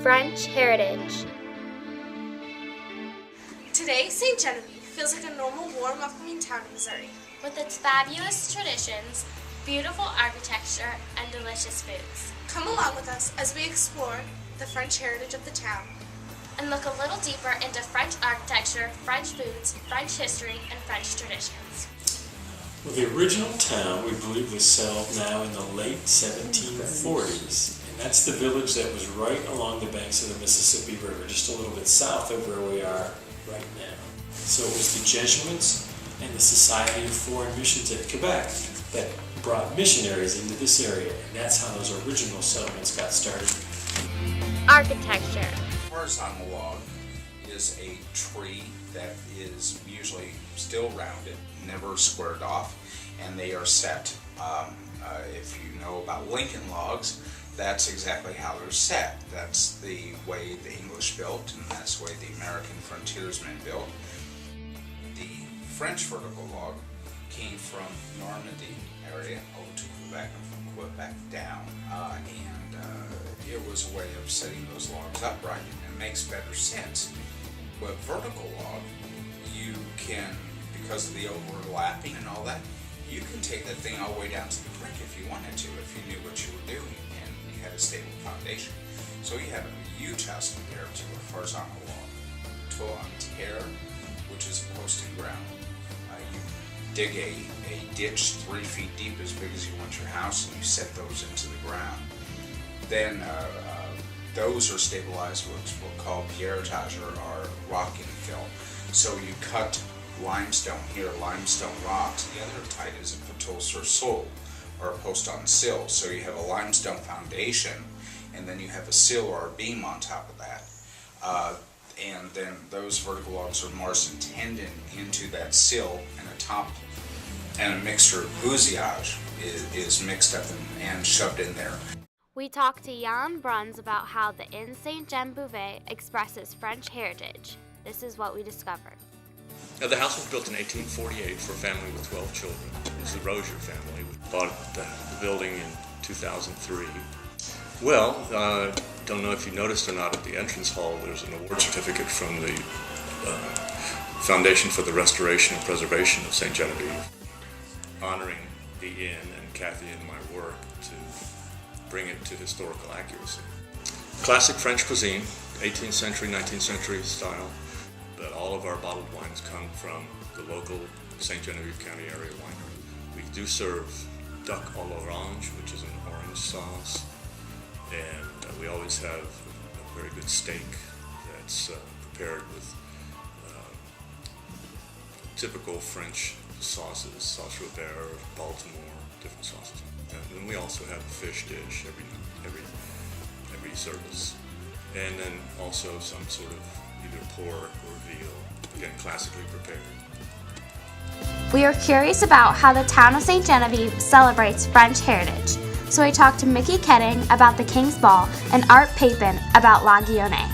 French heritage. Today, St. Genevieve feels like a normal, warm, welcoming town in Missouri. With its fabulous traditions, beautiful architecture, and delicious foods. Come along with us as we explore the French heritage of the town. And look a little deeper into French architecture, French foods, French history, and French traditions. Well, the original town, we believe, was settled now in the late 1740s. And that's the village that was right along the banks of the Mississippi River, just a little bit south of where we are right now. So it was the Jesuits and the Society of Foreign Missions at Quebec that brought missionaries into this area. And that's how those original settlements got started. Architecture. Horizontal log is a tree that is usually still rounded, never squared off, and they are set. If you know about Lincoln logs, that's exactly how they're set. That's the way the English built, and that's the way the American frontiersmen built. The French vertical log came from Normandy area over to Quebec and from Quebec down, and it was a way of setting those logs upright, and it makes better sense. But vertical log, you can, because of the overlapping and all that, you can take that thing all the way down to the creek if you wanted to, if you knew what you were doing and you had a stable foundation. So you have a U-test compared to a horizontal log. Toil on tear, which is post and ground. You dig a ditch 3 feet deep as big as you want your house, and you set those into the ground. Then those are stabilized with what's called pierretage or rock infill. So you cut limestone here, limestone rocks. The other type is a poteau sur sol, or a post on sill. So you have a limestone foundation, and then you have a sill or a beam on top of that. And then those vertical logs are Morrison tendon into that sill, and a top and a mixture of bousillage is mixed up and shoved in there. We talked to Jan Bruns about how the Inn Saint-Jean-Bouvet expresses French heritage. This is what we discovered. Now, the house was built in 1848 for a family with 12 children. It was the Rozier family. We bought the building in 2003. Well, don't know if you noticed or not, at the entrance hall there's an award certificate from the Foundation for the Restoration and Preservation of St. Genevieve, honoring the inn and Kathy and my work to bring it to historical accuracy. Classic French cuisine, 18th century, 19th century style, but all of our bottled wines come from the local St. Genevieve County area winery. We do serve duck à l'orange, which is an orange sauce, and we always have a very good steak that's prepared with typical French sauces, sauce Robert, Baltimore, different sauces. And then we also have a fish dish every service. And then also some sort of either pork or veal, again, classically prepared. We are curious about how the town of St. Genevieve celebrates French heritage. So I talked to Mickey Ketting about the King's Ball and Art Papin about La Guillonnée.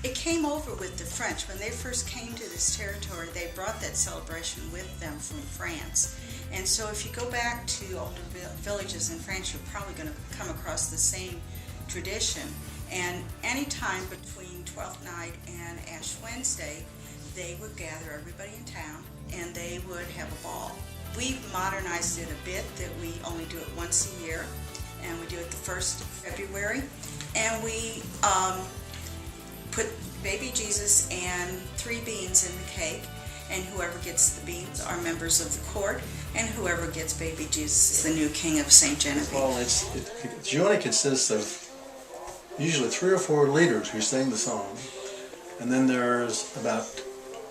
It came over with the French. When they first came to this territory, they brought that celebration with them from France. And so if you go back to older villages in France, you're probably going to come across the same tradition. And any time between Twelfth Night and Ash Wednesday, they would gather everybody in town and they would have a ball. We've modernized it a bit, that we only do it once a year, and we do it the 1st of February. And we put baby Jesus and 3 beans in the cake, and whoever gets the beans are members of the court, and whoever gets baby Jesus is the new king of St. Genevieve. Well, Giovanni consists of usually 3 or 4 leaders who sing the song, and then there's about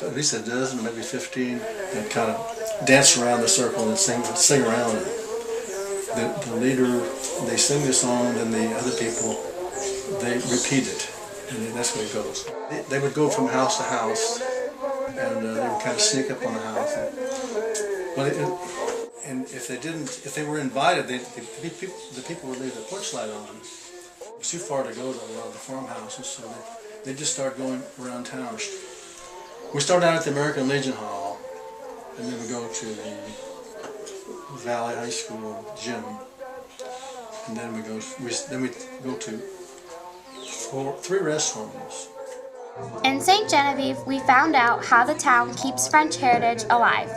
at least a dozen, maybe 15, that kind of dance around the circle and sing around it. The leader, they sing the song, and then the other people, they repeat it, and that's where it goes. They would go from house to house, and they would kind of sneak up on the house. And if they were invited, the people would leave the porch light on. It was too far to go to a lot of the farmhouses, so they just start going around town. We start out at the American Legion Hall, and then we go to the Valley High School gym, and then we go to three restrooms. In St. Genevieve, we found out how the town keeps French heritage alive.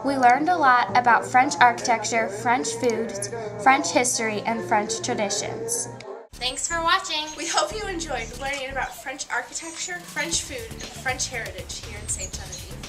We learned a lot about French architecture, French foods, French history, and French traditions. Thanks for watching. We hope you enjoyed learning about French architecture, French food, and French heritage here in St. Genevieve.